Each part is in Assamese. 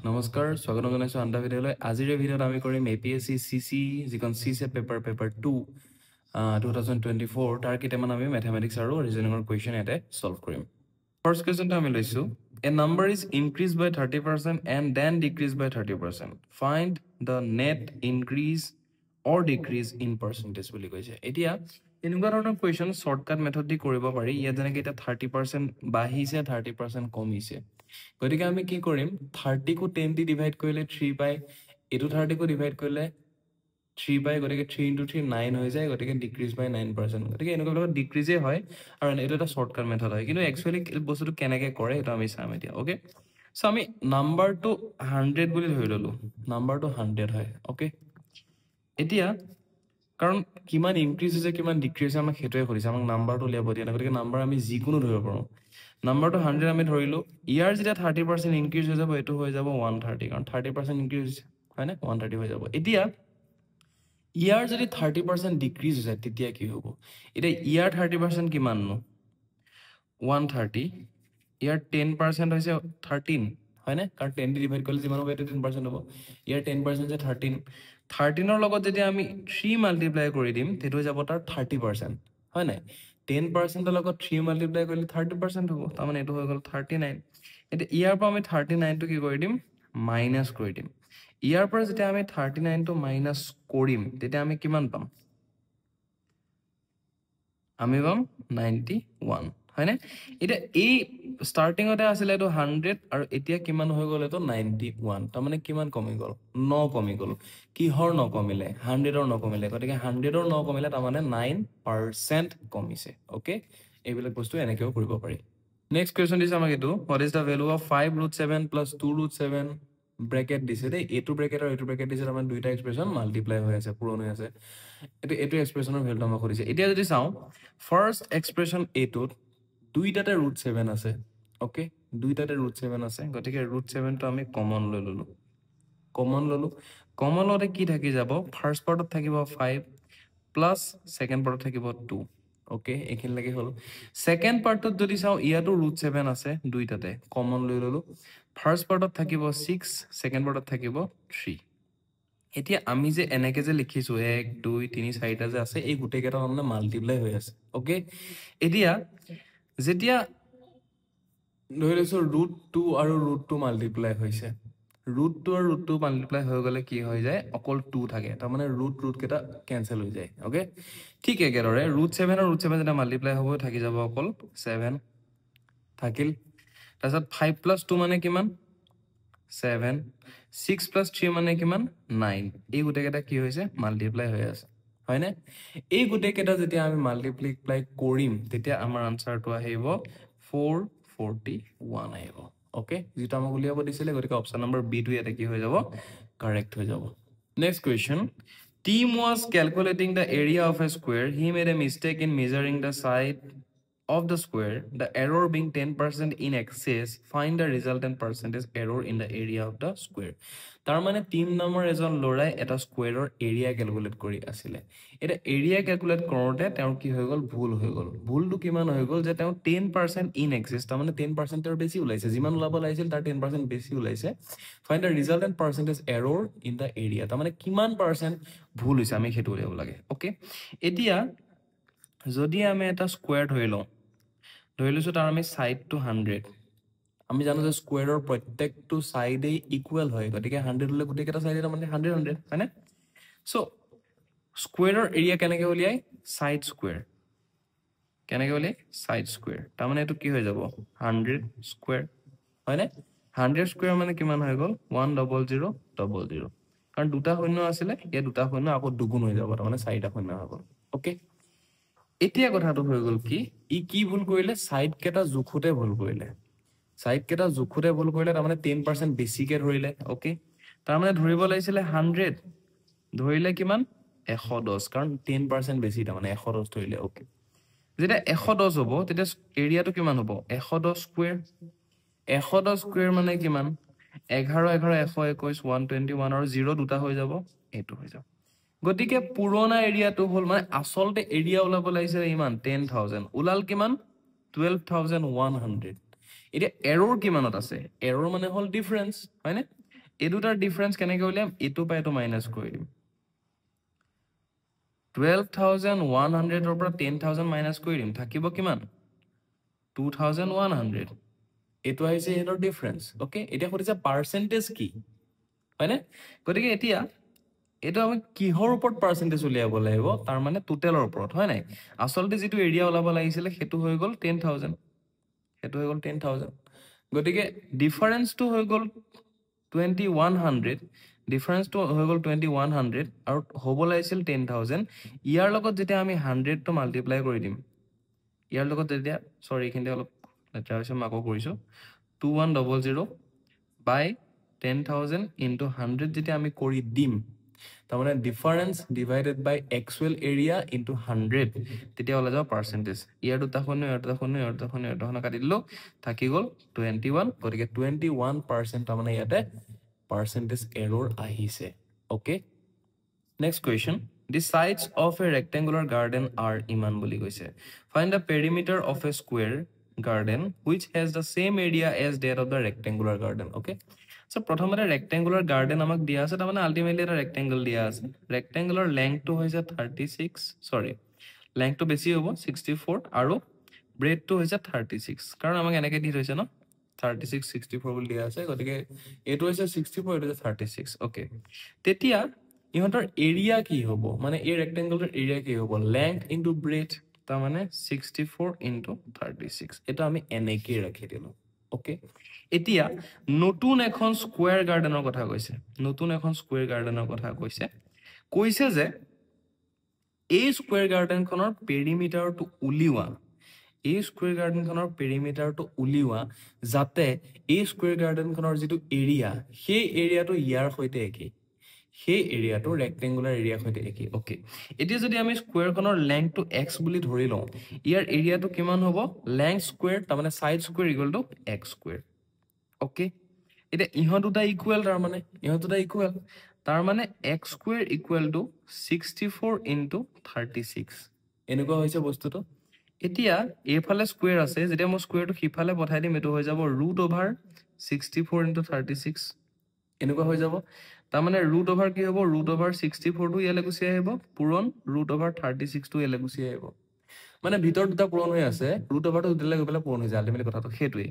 নমস্কাৰ স্বাগতম জনাইছো আনটা ভিডিঅ'লৈ আজিৰ ভিডিঅ'ত আমি কৰিম APSC CC যিখন CSET পেপাৰ 2 2024 তাৰ কেইটামান আমি ম্যাথমেটিক্স আৰু ৰিজনিংৰ কোৱেশ্চন ইয়াতে সলভ কৰিম ফাৰ্স্ট কোৱেশ্চনটো আমি লৈছো a number is increased by 30% and then decreased by 30% find the net increase or decrease in percentage বুলি কৈছে এতিয়া এনেকুৱা ধৰণৰ কোৱেশ্চন শৰ্টকাট মেথড দি কৰিব পাৰি ইয়া যেনেকৈ এটা 30% বাঢ়িছে 30% কমিছে গতিকে আমি কি কৰিম 30 কো 10 দি ডিভাইড কৰিলে 3 পাই এটো 30 কো ডিভাইড কৰিলে 3 পাই গতিকে 3 * 3 9 হৈ যায় গতিকে ডিক্ৰিজ বাই 9% গতিকে এনেকুৱা লগত ডিক্ৰিজে হয় আৰু এটা এটা শৰ্টকাট মেথড হয় কিন্তু একচুয়ালি বস্তুটো কেনেকৈ কৰে এটা আমি চাম এতিয়া ওকে সো আমি নাম্বাৰটো 100 বুলি ধৰি ললো নাম্বাৰটো 100 হয় ওকে এতিয়া কাৰণ কিমান ইনক্ৰিজ হৈছে কিমান ডিক্ৰিজ হৈছে আমাক হেতুৱে কৰিছে আমাক নাম্বাৰটো উলিয়াব দিয়া গতিকে নাম্বাৰ আমি যিকোনো ধৰিব পাৰো নাম্বাৰটো 100 আমি ধৰিলো ইয়াৰ যেতিয়া 30% ইনক্ৰিজ হৈ যাব এটো হৈ যাব 130 কাৰণ 30% ইনক্ৰিজ হয় না 130 হৈ যাব এতিয়া ইয়াৰ যদি 30% ডিক্ৰিজ হৈ যায় তেতিয়া কি হ'ব এটা ইয়াৰ 30% কিমান নো 130 ইয়াৰ 10% হৈছে 13 হয় না কাৰণ 10 দি ডিভাইড কৰিলে যিমান হ'ব এটো 10% হ'ব ইয়াৰ 10% যে 13 ৰ লগত যদি আমি 3 মাল্টিপ্লাই কৰি দিম তেটো হৈ যাব তাৰ 30% হয় না 10% ৰ লগত 3 মাল্টিপ্লাই কৰিলে 30% হ'ব তাৰ মানে এটো হৈ গ'ল 39 এটা ইয়াৰ পৰা আমি 39 টো কি কৰি দিম মাইনাস কৰি দিম ইয়াৰ পৰা যেতিয়া আমি 39 টো মাইনাস কৰিম তেতিয়া আমি কিমান পাম আমি পাম 91 হয়নে এটা এই স্টার্টিংতে আছিল এটো 100 আৰু এতিয়া কিমান হৈ গ'ল এটো 91 তাৰ মানে কিমান কমি গ'ল 9 কমি গ'ল কিহৰ 9 কমিলে 100 ৰ 9 কমিলে গতিকে 100 ৰ 9 কমিলে তাৰ মানে 9% কমিছে ওকে এইবিলাক বস্তু এনেকেও কৰিব পাৰি নেক্সট কোৱেশ্চন দিছে আমাক এটো what is the value of 5√7 plus 2√7 bracket দিছে দেই এটো ব্র্যাকেট আৰু এটো ব্ৰ্যাকেট দিছে আমাৰ দুইটা এক্সপ্ৰেছন মাল্টিপ্লাই হৈ আছে পূৰণ হৈ আছে এটো এক্সপ্ৰেছনৰ ভ্যালু আমাক কৰিছে এতিয়া যদি চাও ফাৰ্স্ট এক্সপ্ৰেছন এটোত দুইটাতে √7 আছে ওকে দুইটাতে √7 আছে গতিকে √7 টো আমি কমন লৈ ললো কমন লতে কি থাকি যাব ফাৰ্স্ট পাৰ্টত থাকিব 5 প্লাস সেকেন্ড পাৰ্টত থাকিব 2 ওকে এখিন লাগি হল সেকেন্ড পাৰ্টত যদি চাও ইয়াটো √7 আছে দুইটাতে কমন লৈ ললো ফাৰ্স্ট পাৰ্টত থাকিব 6 সেকেন্ড পাৰ্টত থাকিব 3 এতিয়া আমি যে এনেকে যে লিখিছো 1 2 3 4টা যে আছে এই গুটে কেটা মানে মাল্টিপ্লাই হৈ আছে ওকে এতিয়া যেতিয়া ধৰিছো √2 আৰু √2 মাল্টিপ্লাই হৈছে √2 আৰু √2 মাল্টিপ্লাই হৈ গলে কি হৈ যায় অকল 2 থাকে তাৰ মানে √√, কেটা কেনসেল হৈ যায় ওকে ঠিক একেদৰে √7 আৰু √7 যেটা মাল্টিপ্লাই হ'ব থাকি যাব অকল 7 থাকিল তাৰছত 5 + 2 মানে কিমান 7 6 + 3 মানে কিমান 9 এই গুটে কেটা কি হৈছে মাল্টিপ্লাই হৈ আছে হয়নে এই গুটে কেটা যেতিয়া আমি মাল্টিপ্লাই কৰিম তেতিয়া আমাৰ আনসাৰটো আহিব 441 আহিব ওকে যেটা আমাক উলিয়াব দিছিলে গতিকে অপচন নম্বৰ বি টো ইয়াতে কি হৈ যাব কাৰেক্ট হৈ যাব next question Tim was calculating the area of a square. He made a mistake in measuring the side of the square. The error being 10% in excess. Find the resultant percentage error in the area of the square. তাৰ মানে টিম নামৰ এজন লৰাই এটা স্কোয়াৰৰ এৰিয়া ক্যালকুলেট কৰি আছিল এটা এৰিয়া ক্যালকুলেট কৰোতে তেওঁৰ কি হৈ গল ভুল হৈ গল ভুলটো কিমান হৈ গল যে তেওঁ 10% ইন এক্সিস তাৰ মানে 10% ৰ বেছি ওলাইছে যিমান ওলাব লাগিছিল তাৰ 10% বেছি ওলাইছে ফাইন্ড দ্য ৰিজাল্টেন্ট পাৰ্সেন্টেজ এৰৰ ইন দ্য এৰিয়া তাৰ মানে কিমান পাৰ্সেন্ট ভুল হৈছে আমি হেতু উলিয়াব লাগে ওকে এতিয়া যদি আমি এটা স্কোয়াৰ ধৰি লৈছো তাৰ আমি সাইডটো 100 আমি জানো যে স্কোয়াৰৰ প্ৰত্যেকটো সাইডে ইকুৱেল হয় গতিকে 100 হলে গুটে কেটা সাইডে মানে 100 হয়নে সো স্কোয়াৰৰ এৰিয়া কেনেকৈ উলিয়াই সাইড স্কোয়াৰ কেনেকৈ উলিয়াই সাইড স্কোয়াৰ তাৰ মানে এটো কি হৈ যাব 100 স্কোয়াৰ হয়নে 100 স্কোয়াৰ মানে কিমান হৈ গল 10000 কাৰণ দুটা শূন্য আছিল এই দুটা শূন্য আকৌ দুগুণ হৈ যাব তাৰ মানে চাৰিটা শূন্য হৈ গল ওকে এতিয়া কথাটো হৈ গল কি ই কি ভুল কৰিলে সাইড কেটা জুখুতে ভুল কৰিলে সাইড কেটা জুখুতে ভুল কৰিলে তাৰ মানে 10% বেছিকে ধৰিলে ওকে তাৰ মানে ধৰিব লাগিছিল 100 ধৰিলে কিমান 110 কাৰণ 10% বেছি তাৰ মানে 110 ধৰিলে ওকে যেটা 110 হ'ব তেতিয়া এৰিয়াটো কিমান হ'ব 110 স্কয়াৰ 110 স্কয়াৰ মানে কিমান 11 11 121 121 আৰু 0 দুটা হৈ যাব এটো হৈ যাব গতিকে পুৰণা এৰিয়াটো হল মানে আসলতে এৰিয়া ওলাব লাগিছিল ইমান 10000 উলাল কিমান 12100 এটা এৰৰ কিমানত আছে এৰৰ মানে হল ডিফাৰেন্স হয়নে এই দুটাৰ ডিফাৰেন্স কেনেকৈ উলিয়াম এটো পাই এটো মাইনাস কৰি দিম 12100 ৰ পৰা 10000 মাইনাস কৰি দিম থাকিব কিমান 2100 এটো আহিছে এৰ ডিফাৰেন্স ওকে এতিয়া হৰিছে পাৰ্সেন্টেজ কি হয়নে গতিকে এতিয়া এটো আমি কিহৰ ওপৰত পাৰ্সেন্টেজ উলিয়াব লাগিব তাৰ মানে টোটালৰ ওপৰত হয় নাই আসলতে যেটো এৰিয়া ওলাব লাগিছিল হেতু হৈ গল 10000 হেতু হৈ গল 10000 গতিকে ডিফাৰেন্সটো হৈ গল 2100 ডিফাৰেন্সটো হৈ গল 2100 আৰু হ'ব লাগিছিল 10000 ইয়াৰ লগত যেতিয়া আমি 100 টো মাল্টিপ্লাই কৰি দিম ইয়াৰ লগত যেতিয়া সৰি এখিনতে অলপ লেটাৰ হৈছে মাকো কৰিছো 2100 by 10000 into 100 যেতিয়া আমি কৰি দিম তাৰ মানে ডিফাৰেন্স ডিভাইডেড বাই একচুয়াল এৰিয়া ইনটু 100 তেতিয়া ওলা যাব পাৰ্সেন্টেজ ইয়াৰ দুটা খন কাটি দিলো থাকি গল 21 গতিকে 21% তাৰ মানে ইয়াতে পাৰ্সেন্টেজ এৰৰ আহিছে okay next question the sides of a rectangular garden are ইমান বুলি কৈছে find the perimeter of a square garden which has the same area as that of the rectangular garden okay so প্ৰথমতে rectangular garden আমাক দিয়া আছে তাৰ মানে আলটিমেটলি এটা rectangle দিয়া আছে rectangular length টো হৈছে 36 sorry length টো বেছি হ'ব 64 আৰু breadth টো হৈছে 36 কাৰণ আমাক এনেকৈ দি থৈছে ন 36 64 বুলি দিয়া আছে গতিকে এটো হৈছে 64 এটো হৈছে 36 ওকে তেতিয়া ইহঁতৰ এৰিয়া কি হ'ব মানে এই ৰেক্টেংগুলাৰ এৰিয়া কি হ'ব লেংথ ইনটু ব্ৰেথ তাৰ মানে 64 ইনটু 36 এটা আমি এনেকৈ ৰাখি দিলো ওকে এতিয়া নতুন এখন স্কয়াৰ গাৰ্ডেনৰ কথা কৈছে নতুন এখন স্কয়াৰ গাৰ্ডেনৰ কথা কৈছে যে এই স্কয়াৰ গাৰ্ডেনখনৰ পেৰিমিটাৰটো উলিওৱা এই স্কয়াৰ গাৰ্ডেনখনৰ পেৰিমিটাৰটো উলিওৱা যাতে এই স্কয়াৰ গাৰ্ডেনখনৰ যেটো এৰিয়া সেই এৰিয়াটো ইয়াৰ সৈতে একেই সেই এৰিয়াটো ৰেক্টেংগুলাৰ এৰিয়া হৈতে একি ওকে এতিয়া যদি আমি স্কয়াৰখনৰ লেংথ টু x বুলি ধৰি লওঁ ইয়াৰ এৰিয়াটো কিমান হ'ব লেংথ স্কয়াৰ তাৰ মানে side square equal to x square okay এতিয়া ইহত দুটা ইকুৱেল তাৰ মানে x square equal to 64 into 36 এনেকুৱা হৈছে বস্তুটো এতিয়া এফালে স্কয়াৰ আছে যেতিয়া মই স্কয়াৰটো হিফালে পঠাই দিম এটো হৈ যাব √64 ইনটু 36 এনেকুৱা হৈ যাব তাৰ মানে √over কি হ'ব √over 64 টো ইয়ালে গুছি আহিব পুৰণ √over 36 টো ইয়ালে গুছি আহিব মানে ভিতৰ দুটা পুৰণ হৈ আছে √over টো দিলে গবলে পুৰণ হৈ যায় আলটিমেটলি কথাটো হেতুই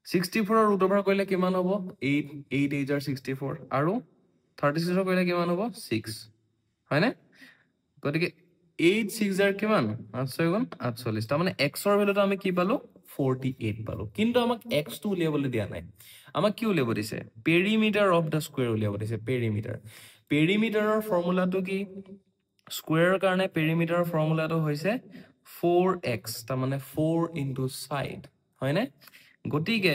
64 ৰ √over কৰিলে কিমান হ'ব 8 8 64 আৰু 36 ৰ কৰিলে কিমান হ'ব 6 হয়নে গতিকে 8 6 কিমান 48 তাৰ মানে x ৰ ভ্যালুটো আমি কি পালো 48 পালো কিন্তু আমাক x টো উলিয়াবলৈ দিয়া নাই আমাক কি উলিয়াব দিছে পেৰিমিটাৰ অফ দা স্কয়াৰ উলিয়াব দিছে পেৰিমিটাৰৰ ফৰ্মুলাটো কি স্কয়াৰৰ কাৰণে পেৰিমিটাৰৰ ফৰ্মুলাটো হৈছে 4x তাৰ মানে 4 ইনটু সাইড হয়নে গতিকে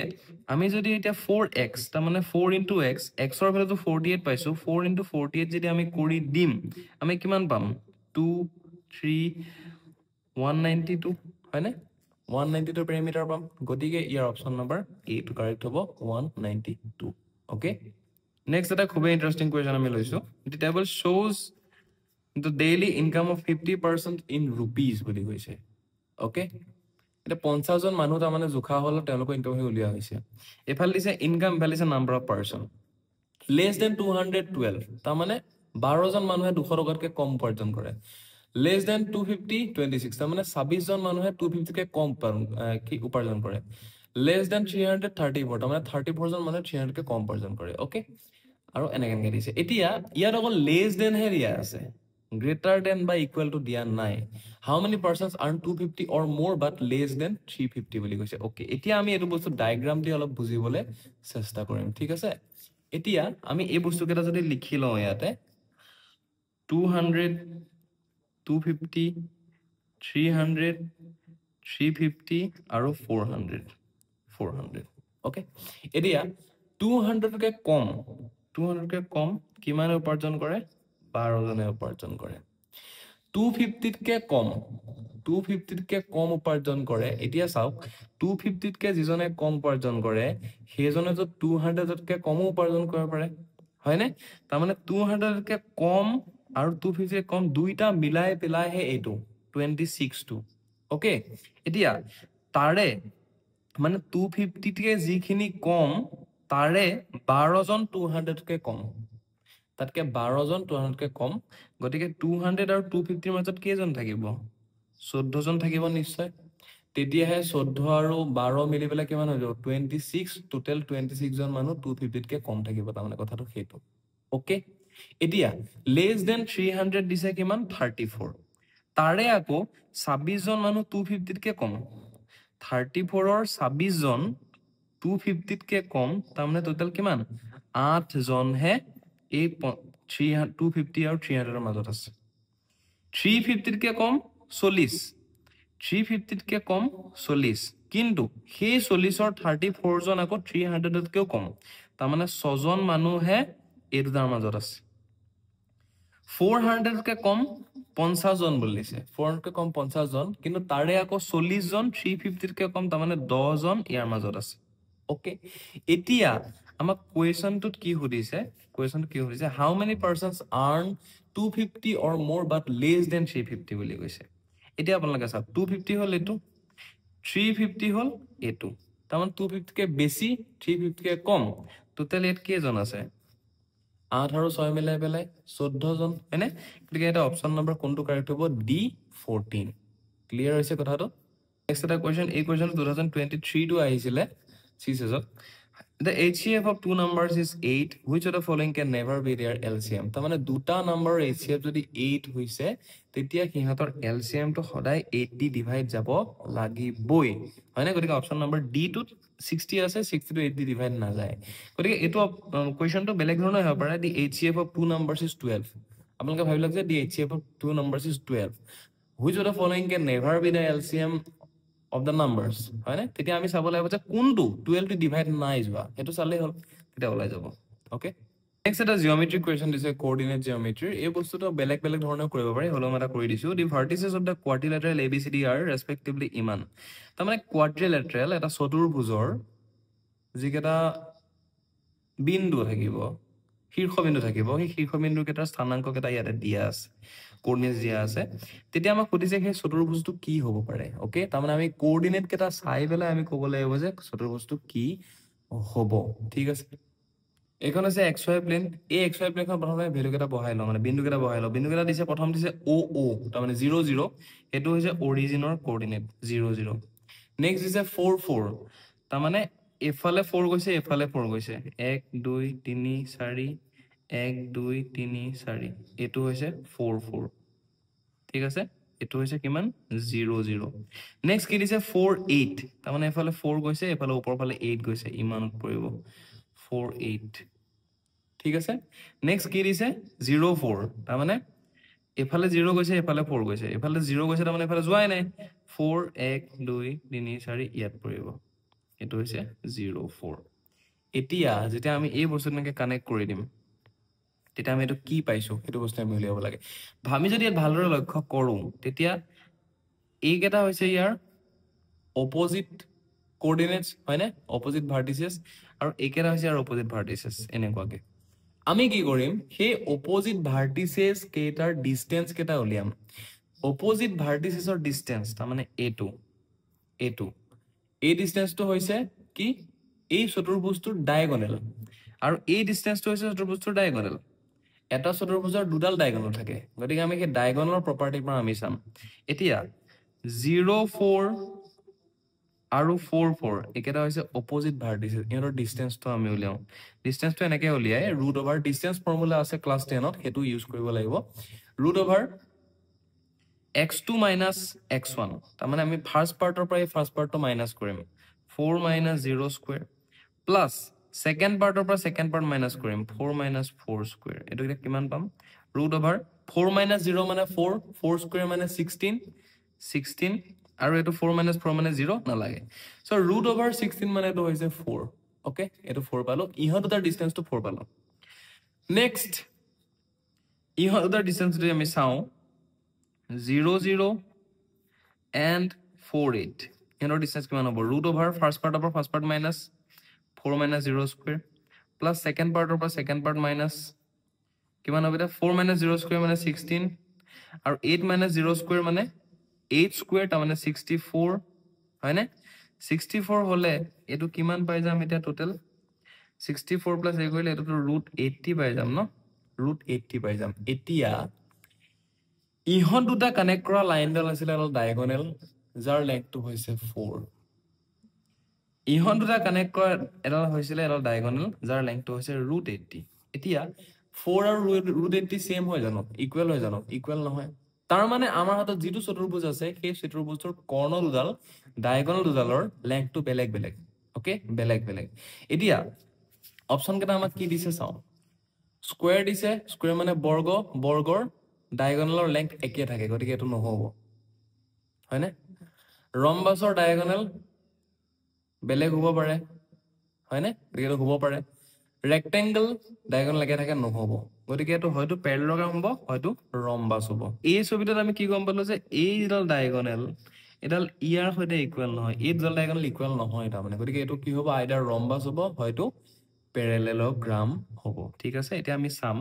আমি যদি এটা 4x তাৰ মানে 4 ইনটু x x ৰ ভ্যালুটো 48 পাইছো 4 ইনটু 48 যদি আমি কৰি দিম আমি কিমান পাম 2 3 192 হয়নে 192 পেৰিমিটাৰ পাম গতিকে ইয়াৰ অপচন নম্বৰ এ টু কাৰেক্ট হ'ব 192 ওকে নেক্সট এটা খুব ইন্টাৰেস্টিং কোৱেশ্চন আমি লৈছো the table shows the daily income of 50% in rupees বুলি কৈছে ওকে এটা 50 জন মানুহ তাৰ মানে জুখা হল তেওঁলোকৰ ইনকাম হে উলিয়া হৈছে এফাল দিছে ইনকাম ভ্যালিছে number of person less than 212 তাৰ মানে 12 জন মানুহে 200 টকাতকৈ কম উপাৰ্জন কৰে less than 250 26 তাৰ মানে 26 জন মানুহে 250 কে কম কি উপাৰ্জন কৰে less than 334 তাৰ মানে 34 জন মানুহে 300 কে কম উপাৰ্জন কৰে ওকে আৰু এনেকৈ দিছে এতিয়া ইয়াত অকল less than হে দিয়া আছে greater than বা equal to দিয়া নাই how many persons earn 250 or more but less than 350 বুলি কৈছে ওকে এতিয়া আমি এটো বস্তু ডায়াগ্ৰাম দি অলপ বুজিবলৈ চেষ্টা কৰিম ঠিক আছে এতিয়া আমি এই বস্তু কেটা যদি লিখি লওঁ ইয়াতে 200 250 300 350 আৰু 400 ওকে এতিয়া 200 কে কম কিমান উপাৰ্জন কৰে 12 জনে উপাৰ্জন কৰে 250 কে কম উপাৰ্জন কৰে এতিয়া চাওক 250 কে যিজনে কম উপাৰ্জন কৰে হেজনে তো 200 কে কম উপাৰ্জন কৰিব পাৰে হয়নে তাৰ মানে 200 কে কম আৰু 250 কে কম দুইটা মিলাই পেলাই হে এটো 26 টো ওকে এতিয়া তাৰে মানে 250 কে যিখিনি কম তাৰে 12 জন 200 কে কম তাতকে 12 জন 200 কে কম গতিকে 200 আৰু 250 ৰ মাজত কেইজন থাকিব 14 জন থাকিব নিশ্চয় তেতিয়াহে 14 আৰু 12 মিলি পেলাই কিমান হৈ যাব 26 টোটেল 26 জন মানুহ 250 কে কম থাকিব তাৰমানে কথাটো সেইটো ওকে এতিয়া লেস দেন 300 দিছে কিমান 34 তাৰে আকৌ 26 জন মানুহ 250 কে কম 34 ৰ 26 জন 250 কে কম তাৰমানে টোটেল কিমান 8 জন হে এই 250 আৰু 300 ৰ মাজত আছে 350 কে কম 40 350 কে কম 40 কিন্তু সেই 40 ৰ 34 জন আকৌ 300 কেও কম তাৰমানে 6 জন মানুহ হে এই দুটাৰ মাজত আছে 400 কে কম 50 জন বলিছে 400 কে কম 50 জন কিন্তু তাৰে আকৌ 40 জন 350 কে কম তাৰমানে 10 জন ইয়াৰ মাজত আছে ওকে এতিয়া আমাক কোৱেশ্চনটোত কি সুধিছে how many persons earn 250 or more but less than 350 বুলি কৈছে এতিয়া আপোনালোকে চাওক 250 হল এটো 350 হল এটো তাৰমানে 250 কে বেছি 350 কে কম টোটাল এট কেজন আছে 8 আৰু 6 মিলাই পেলাই 14 জন হয়নে গতিকে এটা অপচন নম্বৰ কোনটো কাৰেক্ট হ'ব ডি 14 ক্লিয়াৰ হৈছে কথাটো নেক্সট এটা কোৱেশ্চন এই কোৱেশ্চন 2023 টো আহিছিলে সিসেজত the HCF of two numbers is 8 which of the following can never be their LCM তাৰমানে দুটা নম্বৰ HCF যদি 8 হৈছে তেতিয়া কিহতৰ LCM টো সদায় 8 দি ডিভাইড যাব লাগিবই হয়নে গতিকে অপচন নম্বৰ ডি টো 60 আছে 60 টো 8 দি ডিভাইড না যায় গতিকে এটো কোৱেশ্চনটো বেলেগ ধৰণৰ হ'ব পাৰে the HCF of two numbers is 12 আপোনালোকে ভাবিলক যে the HCF of two numbers is 12 which of the following can never be the LCM of the numbers হয়নে তেতিয়া আমি চাব লাগিব যে কোনটো 12 টো ডিভাইড নাই যোৱা এটো চালে হল এটা ওলাই যাব ওকে নেক্সট এটা জিওমেট্ৰি কোৱেশ্চন দিছে কোঅৰ্ডিনেট জিওমেট্ৰি এই বস্তুটো বেলেগ বেলেগ ধৰণে কৰিব পাৰি হলো মই এটা কৰি দিছো the vertices of the quadrilateral ABCD are respectively ইমান তাৰমানে কোৱাড্ৰিলেটাৰেল এটা চতুৰ্ভুজৰ যিকেটা বিন্দু থাকিব শীৰ্ষবিন্দু থাকিব সেই শীৰ্ষবিন্দুৰ কেইটাৰ স্থানাংক কেইটা ইয়াতে দিয়া আছে কোঅৰ্ডিনেটস দিয়া আছে তেতিয়া আমাক সুধিছে সেই চতুৰ্ভুজটো কি হ'ব পাৰে ওকে তাৰমানে আমি কোঅৰ্ডিনেট কেইটা চাই পেলাই আমি ক'ব লাগিব যে চতুৰ্ভুজটো কি হ'ব ঠিক আছে এখন আছে xy প্লেন এই xy প্লেনখন প্ৰথমে ভ্যালু কেইটা বহাই লওঁ মানে বিন্দু কেইটা দিছে প্ৰথম দিছে OO তাৰমানে 0 0 এটো হৈছে অৰিজিনৰ কোঅৰ্ডিনেট 0 0 নেক্সট দিছে 4 4 তাৰমানে এফালে 4 গৈছে এফালে 4 গৈছে 1 2 3 4 1 2 3 4 এটো হৈছে 4 4 ঠিক আছে এটো হৈছে কিমান 0 0 নেক্সট কি দিছে 4 8 তাৰমানে এফালে 4 গৈছে এফালে ওপৰ ফালে 8 গৈছে ইমানত পৰিব 4 8 ঠিক আছে নেক্সট কি দিছে 0 4 তাৰমানে এফালে 0 গৈছে এফালে 4 গৈছে এফালে 0 গৈছে তাৰমানে এফালে যোৱাই নাই 4 1 2 3 4 ইয়াত পৰিব এটো হৈছে 0 4 এতিয়া যেতিয়া আমি এই বস্তুটোকে কানেক্ট কৰি দিম তেতিয়া আমি এটো কি পাইছো এটো বস্তু আমি উলিয়াব লাগে ভামি যদি ভালদৰে লক্ষ্য কৰো তেতিয়া এই কেটা হৈছে ইয়াৰ অপোজিট কোঅৰ্ডিনেটস হয়নে অপোজিট ভাৰ্টিসেস আৰু একেটা হৈছে ইয়াৰ অপোজিট ভাৰ্টিসেস এনেকুৱাকে আমি কি কৰিম সেই অপোজিট ভাৰ্টিসেস কেটাৰ ডিসটেন্স কেটা উলিয়াম অপোজিট ভাৰ্টিসেসৰ ডিসটেন্স তাৰমানে এটো এই ডিসটেন্সটো হৈছে কি এই চতুৰ্ভুজটোৰ ডায়াগোনাল আৰু এই ডিসটেন্সটো হৈছে চতুৰ্ভুজটোৰ ডায়াগোনাল এটা চতুৰ্ভুজৰ দুডাল ডায়াগোনাল থাকে গতিকে আমি সেই ডায়াগোনালৰ প্ৰপাৰ্টি পৰা আমি চাম এতিয়া 0 4 আৰু 4 4 একেটা হৈছে অপোজিট ভাৰ্টিসেস ইহঁতৰ ডিসটেন্সটো আমি উলিয়াও ডিসটেন্সটো এনেকৈ উলিয়াই ৰুট ওভাৰ ডিসটেন্স ফৰ্মুলা আছে ক্লাস 10 ত হেতু ইউজ কৰিব লাগিব ৰুট ওভাৰ x2 - x1 তাৰমানে আমি ফাৰ্স্ট পাৰ্টৰ পৰা এই ফাৰ্স্ট পাৰ্টটো মাইনাস কৰিম 4 - 0 স্কয়াৰ প্লাস সেকেন্ড পাৰ্টৰ পৰা সেকেন্ড পাৰ্ট মাইনাস কৰিম 4 - 4 স্কয়াৰ এটো কিমান পাম ৰুট ওভাৰ 4 - 0 মানে 4 4 স্কয়াৰ মানে 16 আৰু এটো 4 - 4 মানে 0 নালাগে সো ৰুট ওভাৰ 16 মানে এটো হৈছে 4 ওকে এটো 4 পালো ইহঁতৰ ডিসটেন্সটো 4 পালো নেক্সট ইহঁতৰ ডিসটেন্স যদি আমি চাও 0 0 and 4 8 ইহঁতৰ ডিসটেন্স কিমান হ'ব ৰুট ওভাৰ ফাৰ্স্ট পাৰ্টৰ পৰা first part minus 4 - 0 square plus second পাৰ্টৰ পৰা সেকেন্ড পাৰ্ট মাইনাস কিমান হ'ব এটা 4 - 0 স্কয়াৰ মানে 16 আৰু 8 - 0 স্কয়াৰ মানে 8 স্কয়াৰ তাৰ মানে 64 হয়নে 64 হলে এটো কিমান পাই যাম এটা টোটাল 64 প্লাস a কৰিলে এটো root 80 পাই যাম ন root 80 পাই যাম এতিয়া ইহন দুটা কানেক্ট কৰা লাইনডাল আছিল এডাল ডায়াগোনাল যাৰ লেংথটো হৈছে 4 ইহন দুটা কানেক্ট কৰা এডাল হৈছিল এডাল ডায়াগোনাল যাৰ লেংথটো হৈছে root 80 এতিয়া 4 আৰু root 80 সেম হৈ জানো ইকুৱেল হৈ জানো ইকুৱেল নহয় তাৰ মানে আমাৰ হাতত যেটো চতুৰ্ভুজ আছে সেই চতুৰ্ভুজৰ কৰ্ণ দুডাল ডায়াগোনাল দুডালৰ লেংথটো বেলেগ বেলেগ ওকে বেলেগ বেলেগ এতিয়া অপচন কেটা আমাক কি দিছে চাও স্কয়াৰ দিছে স্কয়াৰ মানে বৰ্গ বৰ্গৰ ডায়াগোনালৰ লেংথ একে থাকে গতিকে এটো নহব হয়নে ৰম্বাসৰ ডায়াগোনাল বেলেগ হ'ব পাৰে হয়নে গতিকে হ'ব পাৰে ৰেক্টেংগল ডায়াগোনাল একে থাকে নহব গতিকে এটো হয়তো প্যাৰালেলগ্ৰাম হ'ব হয়তো ৰম্বাস হ'ব এই ছবিটোত আমি কি গম পালো যে এইডাল ডায়াগোনাল এডাল ইয়াৰ সৈতে ইকুৱেল নহয় এইডাল ডায়াগোনাল ইকুৱেল নহয় তাৰ মানে গতিকে এটো কি হ'ব আইদাৰ ৰম্বাস হ'ব হয়তো প্যাৰালেলগ্ৰাম হ'ব ঠিক আছে এতিয়া আমি চাম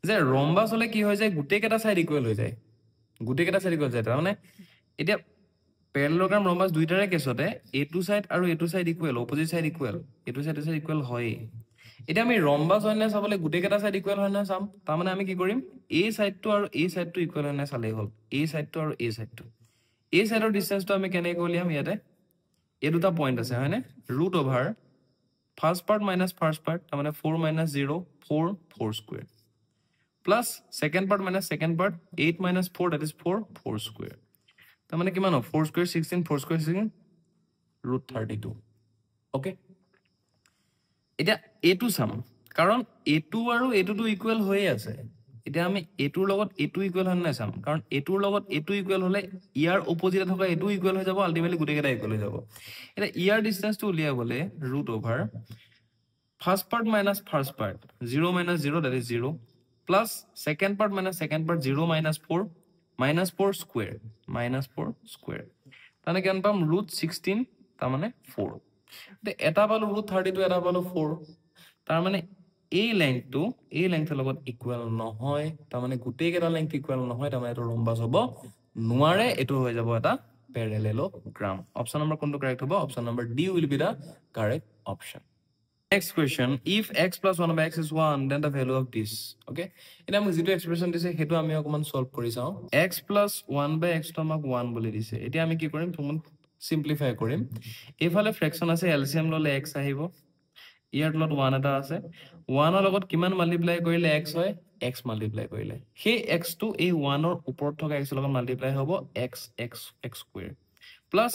যে ৰম্বাস হলে কি হৈ যায় গুটে কেটা সাইড ইকুৱেল হৈ যায় গুটে কেটা সাইড ইকুৱেল যায় তাৰ মানে এতিয়া প্যাৰালেলগ্ৰাম ৰম্বাস দুইটাৰে কেছতে এটু সাইড আৰু এটু side equal opposite side equal এটু সাইড ইকুৱেল হয় এতিয়া আমি ৰম্বাস হয়নে চাবলে গুটে কেটা সাইড ইকুৱেল হয় না চাম তাৰ মানে আমি কি কৰিম এই সাইডটো আৰু এই সাইডটো ইকুৱেল হয় না চালে হল এই সাইডটো আৰু এই সাইডটো এই সাইডৰ ডিসটেন্সটো আমি কেনে কৰিম ইয়াতে এই দুটা পইণ্ট আছে হয়নে root over first part minus first part তাৰ মানে 4 minus 0 4 4 square plus second part minus second part 8 minus 4 that is 4 4 square তাৰ মানে কিমান 4 square 16 4 square 16 root 32 okay এটা a2 সাম কাৰণ a2 আৰু a2 টো ইকুৱেল হৈ আছে এতিয়া আমি a2 ৰ লগত a2 ইকুৱেল হয় নাই সাম কাৰণ a2 ৰ লগত a2 ইকুৱেল হলে ইয়াৰ অপোজিটে থকা a2 ইকুৱেল হৈ যাব আলটিমেটলি গুটে কেটা ইকুৱেল হৈ যাব এটা ইয়াৰ ডিসটেন্সটো উলিয়াবলে root over first part minus first part 0 minus 0 that is 0 plus second part minus second part 0 minus 4 square minus 4 square তানে কেন পাম root 16 তাৰ মানে 4 তে এটা পালো root 32 এটা পালো 4 তাৰ মানে এই লেংথৰ লগত ইকুৱেল নহয় তাৰ মানে গুটে কেটা লেংথ ইকুৱেল নহয় তাৰ মানে এটো ৰম্বাস হ'ব নোৱাৰে এটো হৈ যাব এটা প্যাৰালেলগ্ৰাম অপচন নম্বৰ কোনটো কাৰেক্ট হ'ব option number D will be the correct option next question if x plus 1 by x is 1 then the value of this okay এটা আমি যেটো এক্সপ্ৰেছন দিছে হেতু আমি অকমান সলভ কৰি চাও x plus 1 by x তো আমাক 1 বুলি দিছে এতিয়া আমি কি কৰিম তুমি সিম্পলিফাই কৰিম এফালে ফ্ৰেকশন আছে এলসিএম ললে x আহিব ইয়াৰ তলত 1 এটা আছে 1 ৰ লগত কিমান মাল্টিপ্লাই কৰিলে x হয় x মাল্টিপ্লাই কৰিলে সেই x টো এই 1 ৰ ওপৰত থকা x ৰ লগত মাল্টিপ্লাই হ'ব x x x square plus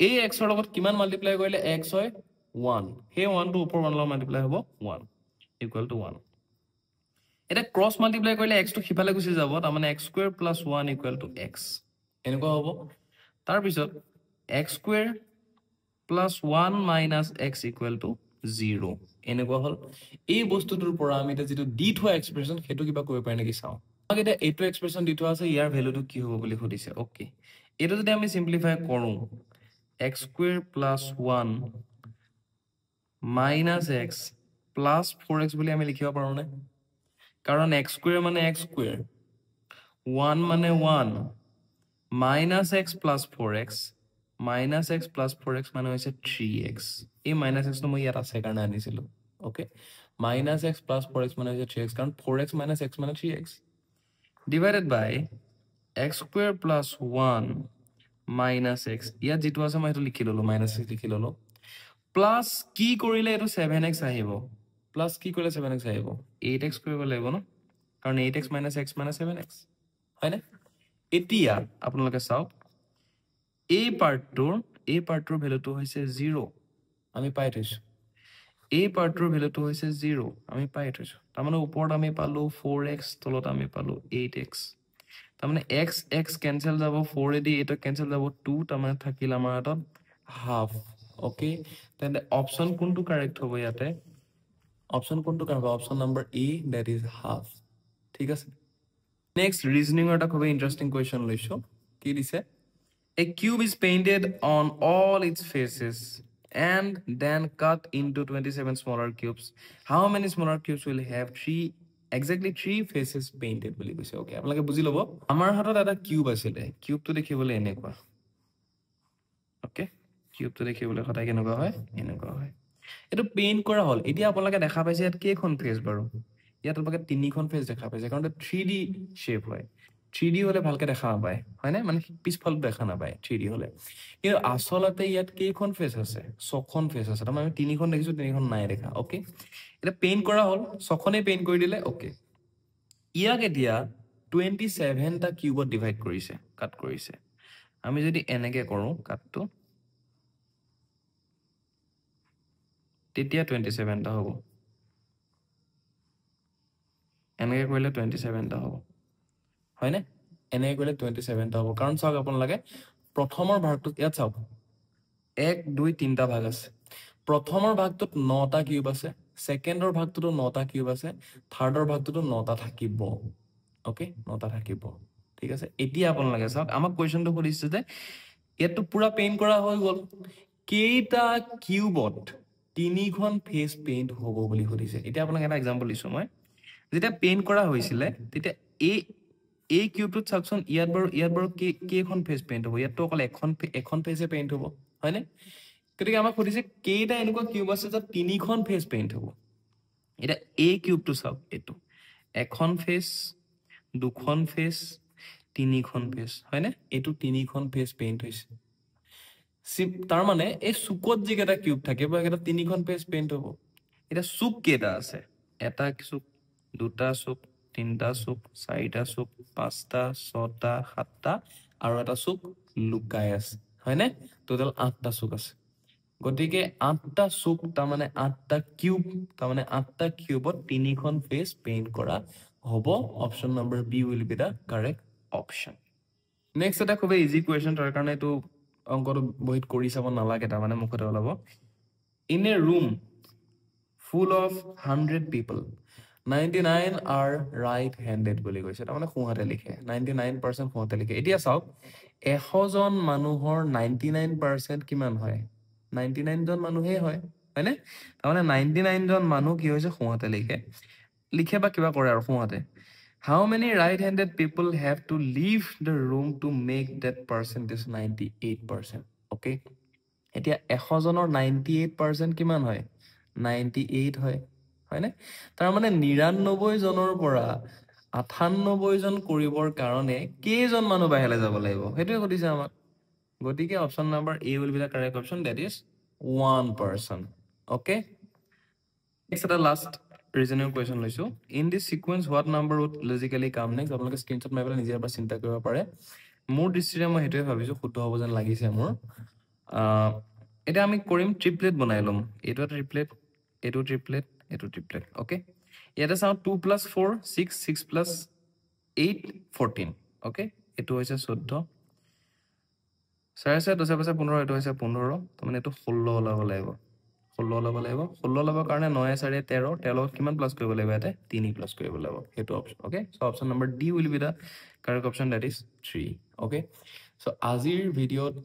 এই x ৰ লগত কিমান মাল্টিপ্লাই কৰিলে x হয় 1 हे 1 to upper 1 lo multiply hobo 1 equal to 1 eta cross multiply koile x to khipale gusi jabo ta mane x square plus 1 equal to x enko hobo tar bisot x square plus 1 minus x equal to 0 enko hol ei bostutur pora ami eta jitu di thwa expression hetu kiba kobe pare neki sao amake eta eto expression di thwa ase yar value to ki hobo boli khudise okay eto jodi ami simplify koru x square plus 1 minus x plus 4x বুলি আমি লিখিব পাৰো না কাৰণ x square মানে x square 1 মানে 1 minus x plus 4x minus x plus 4x মানে হৈছে 3x এই minus x টো মই ইয়াত আছে কাৰণে আনিছিলো okay minus x plus 4x মানে হৈছে 3x কাৰণ 4x minus x মানে 3x divided by x square plus 1 minus x ইয়াত যেটো আছে মই এটো লিখি ললো minus x লিখি ললো plus কি কৰিলে এটো 7x আহিব plus কি কৰিলে 7x আহিব 8x কৰিব লাগিব ন কাৰণ 8x - x - 7x হয়নে এতিয়া আপোনালোকে চাও এই পাৰ্টৰ ভ্যালুটো হৈছে 0 আমি পাই থৈছো এই পাৰ্টৰ ভ্যালুটো হৈছে 0 আমি পাই থৈছো তাৰ মানে ওপৰত আমি পালো 4x তলত আমি পালো 8x তাৰ মানে x x ক্যান্সেল যাব 4 এদি এটা ক্যান্সেল যাব 2 তাৰ মানে থাকিল আমাৰ হাতত half okay then the option kuntu correct hobo yate option kuntu karba option number e that is half thik ase next reasoning eta khobe interesting question loisho ki dise a cube is painted on all its faces and then cut into 27 smaller cubes how many smaller cubes will have exactly 3 faces painted boli koise okay apnalake buji lobo amar hatot eta cube asile cube to dekhibole enekwa okay cube to dekhibole khata keneka hoy eneka hoy এটো পেইন্ট কৰা হল এতিয়া আপোনালোকে দেখা পাইছে ইয়াত কেইখন ফেজ বাৰু ইয়াত আপোনালোকে তিনিখন ফেজ দেখা পাইছে কাৰণ 3D শেপ হয় 3D হলে ভালকে দেখা নাপায় হয় না মানে পিছফাল দেখা নাপায় 3D হলে কিন্তু আসলতে ইয়াত কেইখন ফেজ আছে ছখন ফেজ আছে তাৰমানে আমি তিনিখন দেখিছো তিনিখন নাই দেখা ওকে এটা পেইন্ট কৰা হল ছখনে পেইন্ট কৰি দিলে ওকে ইয়াক এতিয়া 27 টা কিউবত ডিভাইড কৰিছে কাট কৰিছে আমি যদি এনেকে কৰো কাটটো তেতিয়া 27 টা হ'ব এনেকে কৰিলে 27 টা হ'ব হয়নে এনেকে কৰিলে 27 টা হ'ব কাৰণ চাওক আপোনালোকে প্ৰথমৰ ভাগটো ইয়াত চাওক 1 2 3টা ভাগ আছে প্ৰথমৰ ভাগটোত 9টা কিউব আছে সেকেন্ডৰ ভাগটোতো 9টা কিউব আছে থাৰ্ডৰ ভাগটোতো 9টা থাকিব ওকে 9টা থাকিব ঠিক আছে এতিয়া আপোনালোকে চাওক আমাক কোৱেশ্চনটো সুধিছে যে ইয়াতো পুৰা পেইন্ট কৰা হৈ গল কেইটা কিউবত তিনিখন ফেজ পেইন্ট হ'ব বুলি সুধিছে এতিয়া আপোনাক এটা এক্সাম্পল দিছো মই যেতিয়া পেইন্ট কৰা হৈছিল তেতিয়া এই কিউবটোত চাওকচোন ইয়াত বাৰু কেইখন ফেজ পেইন্ট হ'ব ইয়াতো অকল এখন ফেজে পেইন্ট হ'ব হয়নে গতিকে আমাক সুধিছে কেইটা এনেকুৱা কিউব আছে য'ত তিনিখন ফেজ পেইন্ট হ'ব এটা এই কিউবটো চাওক এটো এখন ফেজ দুখন ফেজ তিনিখন ফেজ হয়নে এটো তিনিখন ফেজ পেইন্ট হৈছে তাৰ মানে এই সুকত যিকেইটা কিউব থাকিব এটা তিনিখন ফেজ পেইন্ট হ'ব এটা সুক কেইটা আছে এটা সুক দুটা সুক তিনটা সুক চাৰিটা সুক পাঁচটা ছটা সাতটা আৰু এটা সুক লুকাই আছে হয়নে টোটাল 8টা সুক আছে গতিকে 8টা সুক তাৰ মানে 8টা কিউব তাৰ মানে 8টা কিউবত তিনিখন ফেজ পেইন্ট কৰা হ'ব option number B will be the correct option next এটা খুব ইজি কোৱেশ্চন তাৰ কাৰণে এটো অংকটো বহিত কৰি চাব নালাগে তাৰ মানে মুখতে ওলাব in a room full of 100 people 99 are right handed বুলি কৈছে তাৰ মানে সোঁহাতে লিখে 99% সোঁহাতে লিখে এতিয়া চাওক 100 জন মানুহৰ 99% কিমান হয় 99 জন মানুহে হয় হয়নে তাৰ মানে 99 জন মানুহ কি হৈছে সোঁহাতে লিখে বা কিবা কৰে আৰু সোঁহাতে how many right handed people have to leave the room to make that percentage 98% okay এতিয়া 100 জনৰ 98% কিমান হয় 98 হয় হয়নে তাৰ মানে 99 জনৰ পৰা 98 জন কৰিবৰ কাৰণে কেইজন মানুহ বাহিৰলৈ যাব লাগিব হেতুৱে সুধিছে আমাক গতিকে option number A will be the correct option that is 1 person okay next the last reasoning question লৈছো in this sequence what number would logically come next আপোনালোকে স্ক্ৰিনশ্বট মাৰি পেলাই নিজে এবাৰ চিন্তা কৰিব পাৰে মোৰ দৃষ্টিৰে মই হেতুৱে ভাবিছো শুদ্ধ হ'ব যেন লাগিছে মোৰ এটা আমি কৰিম ট্ৰিপলেট বনাই লম এটো ট্ৰিপলেট এটো ট্ৰিপলেট এটো ট্ৰিপলেট ওকে ইয়াতে চাও 2 + 4 6 6 + 8 14 ওকে এটো হৈছে 14 6 10 15 এটো হৈছে 15 মানে এটো 16 ওলাব লাগিব 16 ওলাব লাগিব 16 ওলাবৰ কাৰণে 9 4 13 13 কিমান প্লাস কৰিব লাগিব ইয়াতে 3 প্লাস কৰিব লাগিব হেতু option okay so option number D will be the correct option that is 3 okay so আজিৰ ভিডিওত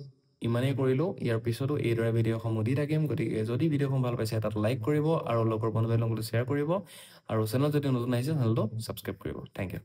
ইমানেই কৰিলো ইয়াৰ পিছতো এই দৰে ভিডিও সমুদি থাকিম গতিকে যদি ভিডিওখন ভাল পাইছে এটা লাইক কৰিব আৰু লগৰ বন্ধুৰ লগত শ্বেয়াৰ কৰিব আৰু চেনেল যদি নতুন আহিছে চেনেলটো সাবস্ক্ৰাইব কৰিব থ্যাংক ইউ